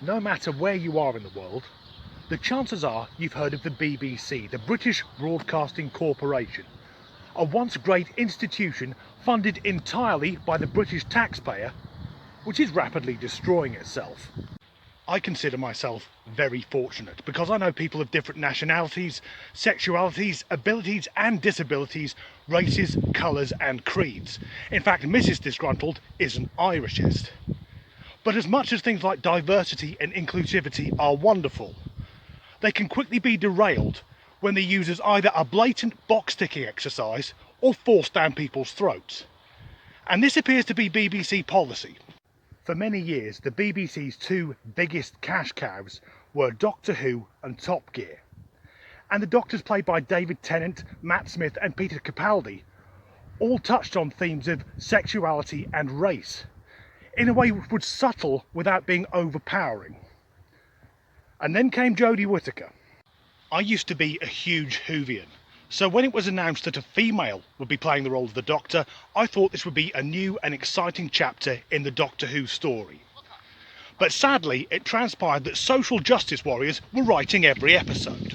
No matter where you are in the world, the chances are you've heard of the BBC, the British Broadcasting Corporation, a once great institution funded entirely by the British taxpayer, which is rapidly destroying itself. I consider myself very fortunate because I know people of different nationalities, sexualities, abilities and disabilities, races, colours and creeds. In fact, Mrs. Disgruntled is an Irishist. But as much as things like diversity and inclusivity are wonderful, they can quickly be derailed when they're used as either a blatant box-ticking exercise or forced down people's throats. And this appears to be BBC policy. For many years, the BBC's two biggest cash cows were Doctor Who and Top Gear. And the Doctors, played by David Tennant, Matt Smith and Peter Capaldi, all touched on themes of sexuality and race, in a way which was subtle without being overpowering. And then came Jodie Whittaker. I used to be a huge Whovian, so when it was announced that a female would be playing the role of the Doctor, I thought this would be a new and exciting chapter in the Doctor Who story. But sadly, it transpired that social justice warriors were writing every episode.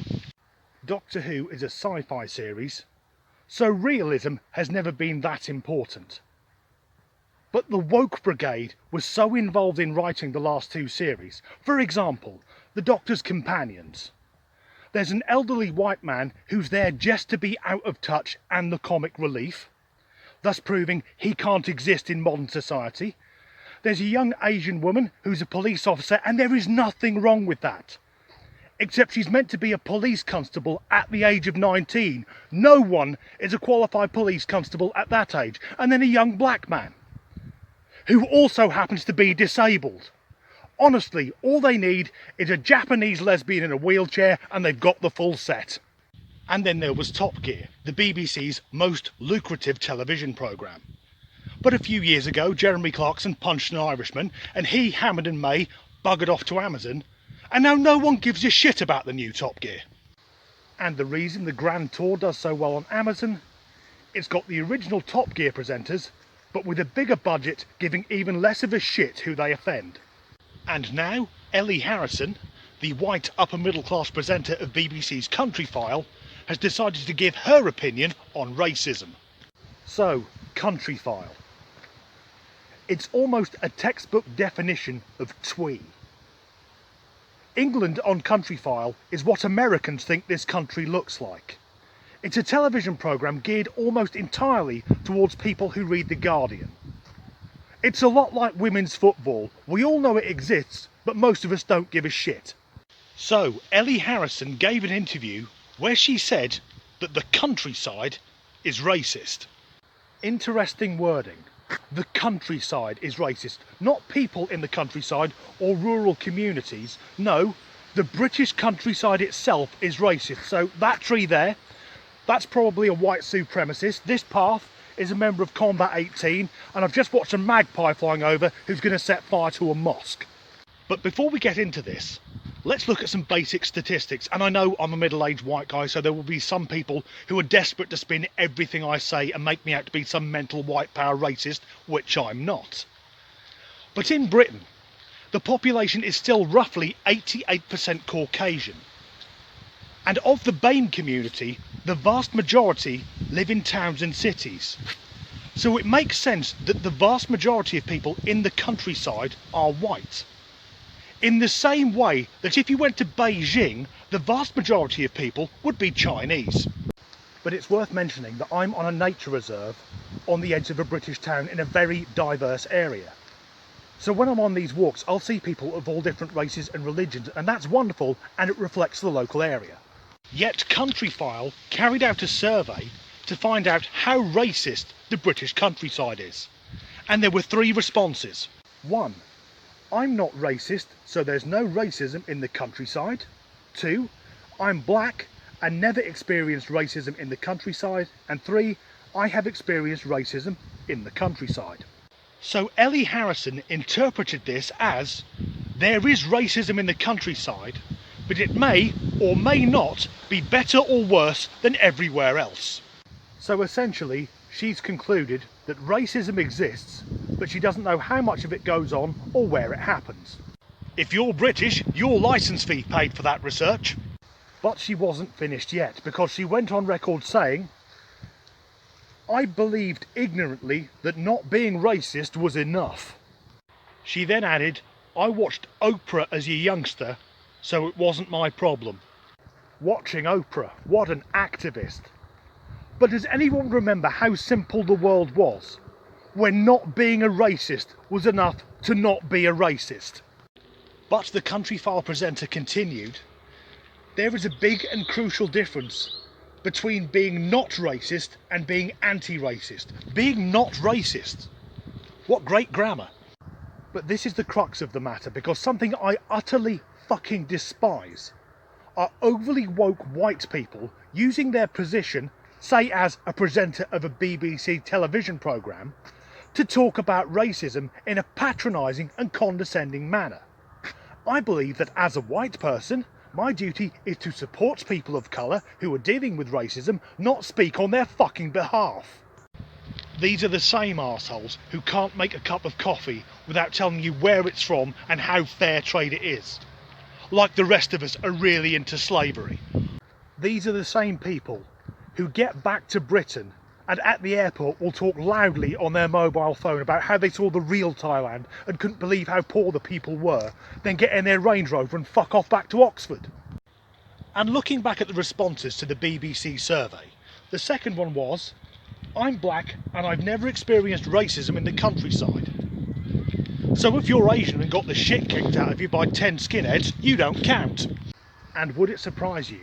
Doctor Who is a sci-fi series, so realism has never been that important. But the woke brigade was so involved in writing the last two series. For example, the Doctor's companions. There's an elderly white man who's there just to be out of touch and the comic relief, thus proving he can't exist in modern society. There's a young Asian woman who's a police officer, and there is nothing wrong with that. Except she's meant to be a police constable at the age of 19. No one is a qualified police constable at that age. And then a young black man, who also happens to be disabled. Honestly, all they need is a Japanese lesbian in a wheelchair and they've got the full set. And then there was Top Gear, the BBC's most lucrative television programme. But a few years ago, Jeremy Clarkson punched an Irishman and he, Hammond and May buggered off to Amazon, and now no one gives a shit about the new Top Gear. And the reason the Grand Tour does so well on Amazon, it's got the original Top Gear presenters, but with a bigger budget, giving even less of a shit who they offend. And now, Ellie Harrison, the white upper-middle-class presenter of BBC's Country File, has decided to give her opinion on racism. So, Country File. It's almost a textbook definition of twee. England on Country File is what Americans think this country looks like. It's a television programme geared almost entirely towards people who read The Guardian. It's a lot like women's football. We all know it exists, but most of us don't give a shit. So, Ellie Harrison gave an interview where she said that the countryside is racist. Interesting wording. The countryside is racist. Not people in the countryside or rural communities. No, the British countryside itself is racist. So that tree there, that's probably a white supremacist. This path is a member of Combat 18, and I've just watched a magpie flying over who's going to set fire to a mosque. But before we get into this, let's look at some basic statistics. And I know I'm a middle-aged white guy, so there will be some people who are desperate to spin everything I say and make me out to be some mental white power racist, which I'm not. But in Britain, the population is still roughly 88% Caucasian. And of the BAME community, the vast majority live in towns and cities. So it makes sense that the vast majority of people in the countryside are white. In the same way that if you went to Beijing, the vast majority of people would be Chinese. But it's worth mentioning that I'm on a nature reserve on the edge of a British town in a very diverse area. So when I'm on these walks, I'll see people of all different races and religions, and that's wonderful, and it reflects the local area. Yet Country File carried out a survey to find out how racist the British countryside is. And there were 3 responses. 1. I'm not racist, so there's no racism in the countryside. 2. I'm black and never experienced racism in the countryside. And 3. I have experienced racism in the countryside. So Ellie Harrison interpreted this as, there is racism in the countryside, but it may or may not be better or worse than everywhere else. So essentially, she's concluded that racism exists, but she doesn't know how much of it goes on or where it happens. If you're British, your licence fee paid for that research. But she wasn't finished yet, because she went on record saying, I believed ignorantly that not being racist was enough. She then added, I watched Oprah as a youngster, so it wasn't my problem. Watching Oprah, what an activist. But does anyone remember how simple the world was when not being a racist was enough to not be a racist? But the Country File presenter continued, there is a big and crucial difference between being not racist and being anti-racist. Being not racist. What great grammar. But this is the crux of the matter, because something I utterly fucking despise are overly woke white people using their position, say as a presenter of a BBC television programme, to talk about racism in a patronising and condescending manner. I believe that as a white person, my duty is to support people of colour who are dealing with racism, not speak on their fucking behalf. These are the same arseholes who can't make a cup of coffee without telling you where it's from and how fair trade it is. Like the rest of us are really into slavery. These are the same people who get back to Britain and at the airport will talk loudly on their mobile phone about how they saw the real Thailand and couldn't believe how poor the people were, then get in their Range Rover and fuck off back to Oxford. And looking back at the responses to the BBC survey, the second one was, I'm black and I've never experienced racism in the countryside. So if you're Asian and got the shit kicked out of you by 10 skinheads, you don't count. And would it surprise you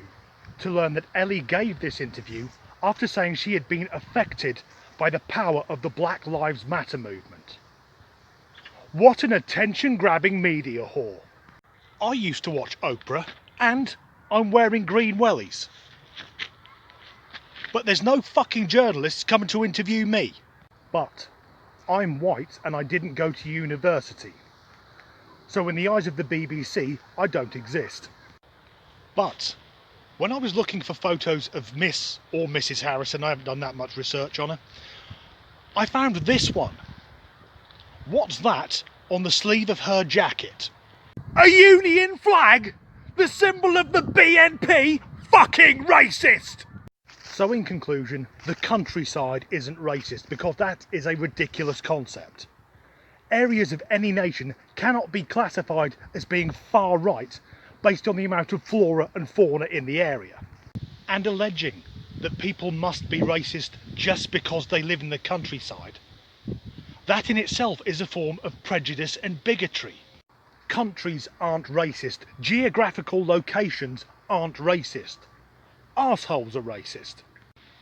to learn that Ellie gave this interview after saying she had been affected by the power of the Black Lives Matter movement? What an attention-grabbing media whore. I used to watch Oprah, and I'm wearing green wellies. But there's no fucking journalists coming to interview me. But I'm white and I didn't go to university. So in the eyes of the BBC, I don't exist. But when I was looking for photos of Miss or Mrs. Harrison, I haven't done that much research on her, I found this one. What's that on the sleeve of her jacket? A Union flag? The symbol of the BNP? Fucking racist! So in conclusion, the countryside isn't racist because that is a ridiculous concept. Areas of any nation cannot be classified as being far right based on the amount of flora and fauna in the area. And alleging that people must be racist just because they live in the countryside, that in itself is a form of prejudice and bigotry. Countries aren't racist, geographical locations aren't racist, arseholes are racist.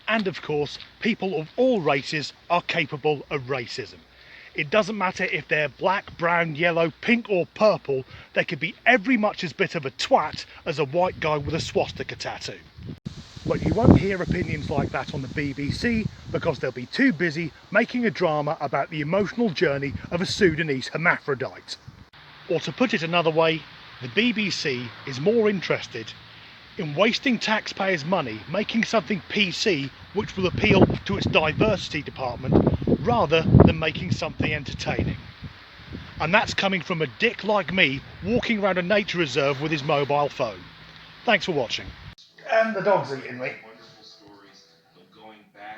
And of course, people of all races are capable of racism. It doesn't matter if they're black, brown, yellow, pink or purple, they could be every much as bit of a twat as a white guy with a swastika tattoo. But you won't hear opinions like that on the BBC because they'll be too busy making a drama about the emotional journey of a Sudanese hermaphrodite. Or to put it another way, the BBC is more interested in wasting taxpayers' money making something PC which will appeal to its diversity department rather than making something entertaining. And that's coming from a dick like me walking around a nature reserve with his mobile phone. Thanks for watching. And the dog's eating me.